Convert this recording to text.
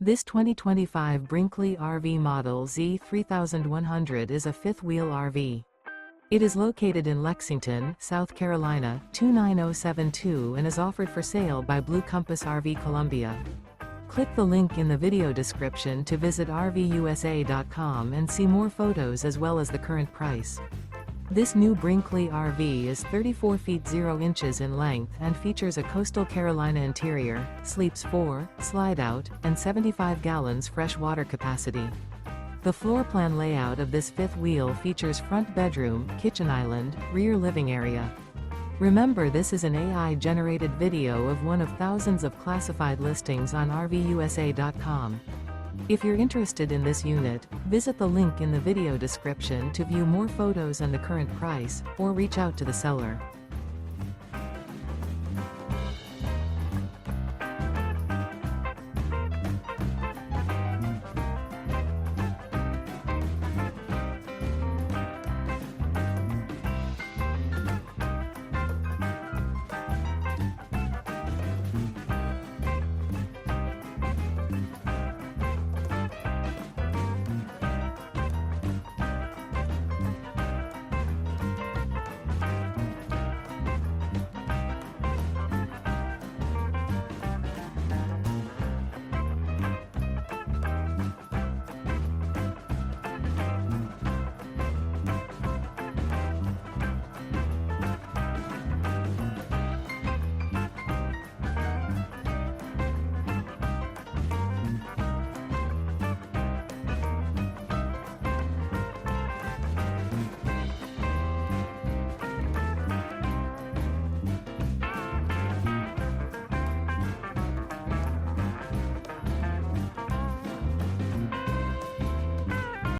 This 2025 Brinkley RV Model Z 3100 is a fifth-wheel RV. It is located in Lexington, South Carolina, 29072 and is offered for sale by Blue Compass RV Columbia. Click the link in the video description to visit RVUSA.com and see more photos as well as the current price. This new Brinkley RV is 34 feet 0 inches in length and features a coastal Carolina interior, sleeps 4, slide-out, and 75 gallons fresh water capacity. The floor plan layout of this fifth wheel features front bedroom, kitchen island, rear living area. Remember, this is an AI-generated video of one of thousands of classified listings on RVUSA.com. If you're interested in this unit, visit the link in the video description to view more photos and the current price, or reach out to the seller.